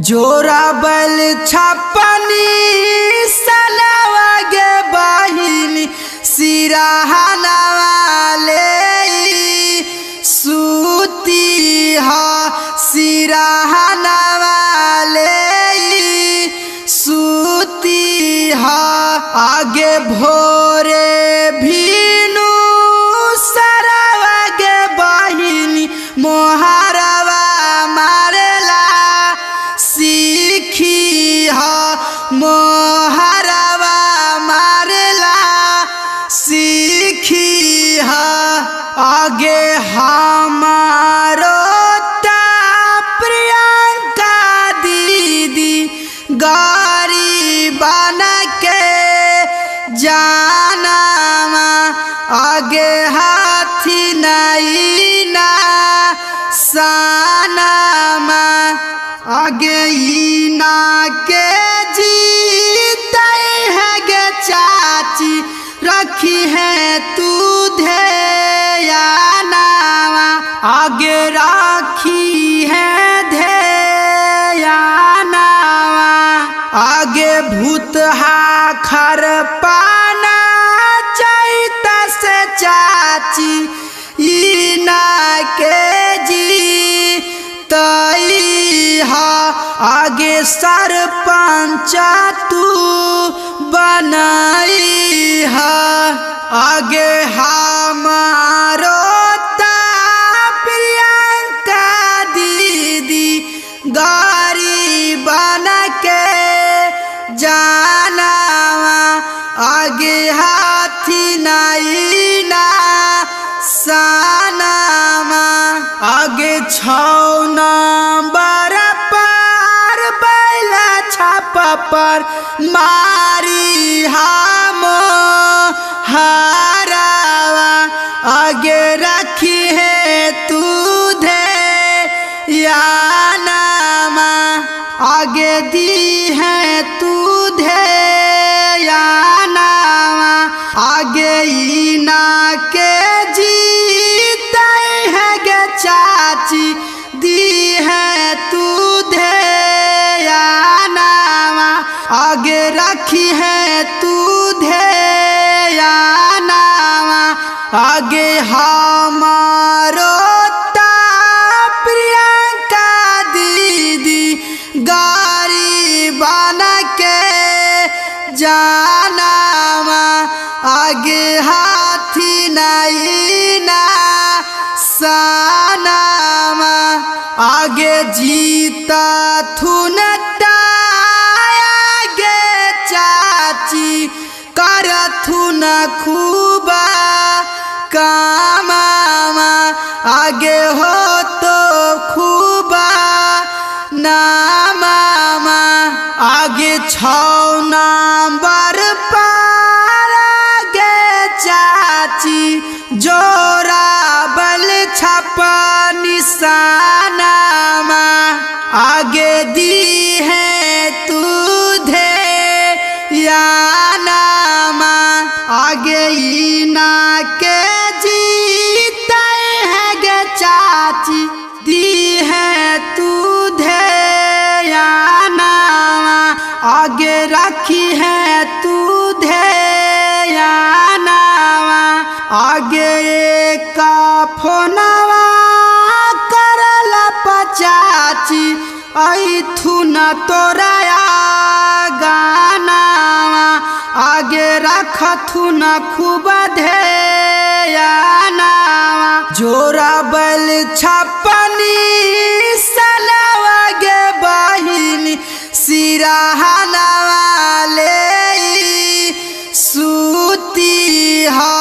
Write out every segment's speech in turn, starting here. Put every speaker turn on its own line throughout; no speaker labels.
जोरा बल छपनी सलवागे बहिनी सिराहना वाले सूती हा सिराहना वाले सूती हा आगे भोरे भीनु सरवागे बहिनी मोहरवा मारेला सीखी हा मोहरवा मारेला सीखी हा आगे हमारो प्रियंका दीदी गारी बना के जाना आगे हाथी नहीं ना सानामा आगे इना के जीते है गे चाची रखी है तू ध्यानावा आगे राखी है ध्यानावा आगे भूत खर पाना चैत से चाची इना के जी तई हा आगे सरपंच तू बनाई हा आगे हमारो प्रियंका दीदी गारी बना के जाना आगे हाथी नहीं ना सानामा आगे 6 नंबर पर बैला छापा पर मारी हम हारावा आगे रखी है तू ध्यानामा आगे दी है तू ध्यानामा आगे इना के जीते है गे चाची दी है तू ध्यानामा आगे रखी है तू ध्यानामा आगे हमारो प्रियंका दीदी गारी बना के जानामा आगे हाथी नहीं ना सानामा आगे जीता थुनता आगे चाची करथुन खूबा कामामा आगे हो तो खूबा नामामा आगे 6 नंबर पर आगे चाची जोरा बल छपा निशानामा आगे दी है तू ध्यानामा आगे इना के जीते है गे चाची दी है तू ध्यानामा आगे रखी है तू ध्यानामा आगे का फोनवा करला पचाची ऐथु न तोराया गानावा आगे रखथु न खूब ध्यानावा जोरा बल छपनी सलवागे बहिनी सिराहना वाले सूती हा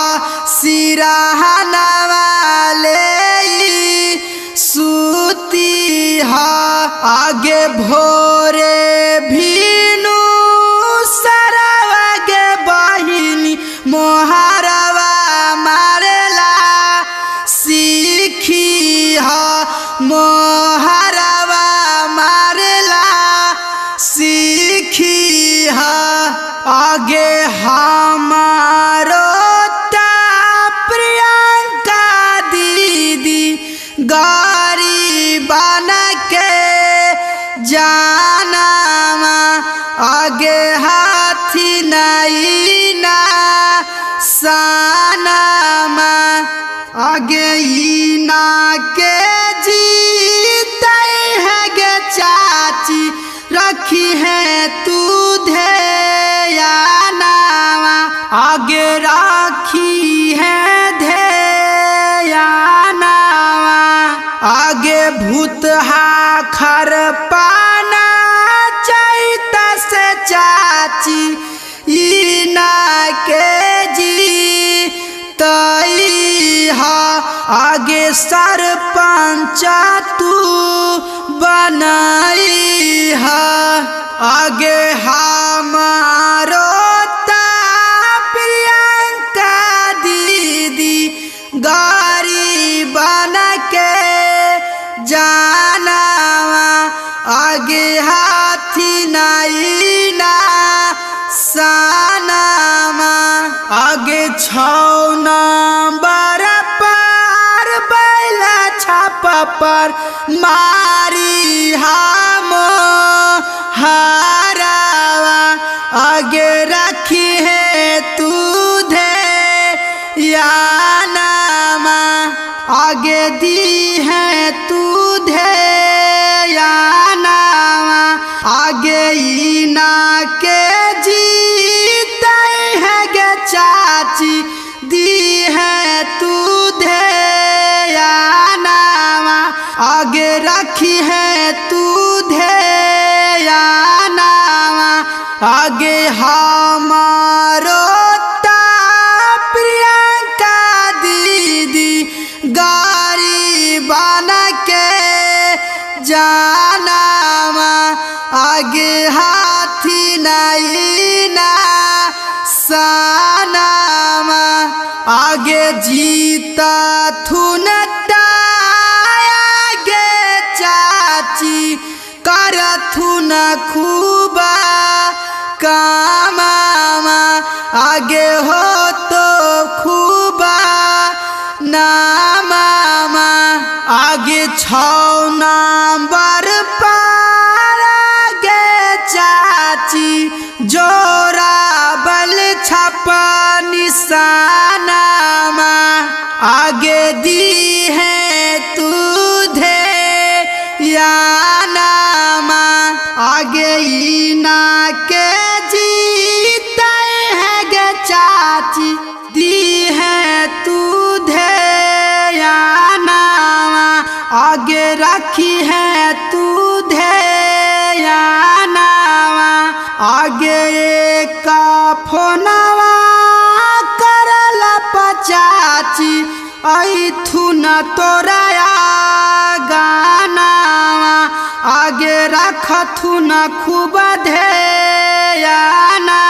सिराहना वाले सूती हा आगे भोरे भीनु सरवागे बहिनी मोहरवा मारेला सीखी हा मोहरवा मारेला सीखी हा आगे हमारो प्रियंका दीदी गारी बना के जानामा आगे हाथी नहीं ना सानामा आगे इना के जीते है गे चाची रखी है तू ध्यानामा आगे राखी है ध्यानामा आगे भूत हाखर पाना चैत से चाची इना के जी तई हा आगे सरपंच तू बनाई हा आगे हमारो प्रियंका दीदी गाड़ी बन के जानावा आगे हाथी नहीं ना सानामा आगे 6 नंबर पर बैला छाप पर मारी हम हारावा आगे रखी है तू ध्यानामा आगे दी है तू ध्यानामा आगे इना के जीते है गे चाची दी है तू ध्यानामा आगे रखी है तू ध्यानामा आगे हमारो प्रियंका दीदी गाड़ी बन के जानामा आगे हाथी नहीं ना सानामा आगे जीता थुन आगे चाची कर थुन खूबा कामामा आगे हो तो खूबा नामामा आगे 6 नंबर पर आगे चाची जोरा बल छपा निशानामा आगे दी है तू ध्यानामा आगे इना के जीते है गे चाची दी है तू ध्यानामा आगे रखी है तू ध्यानामा आगे का फोनवा करल पचाची ऐथु न तोराया गानावा आगे रखथु न खूब ध्यानामा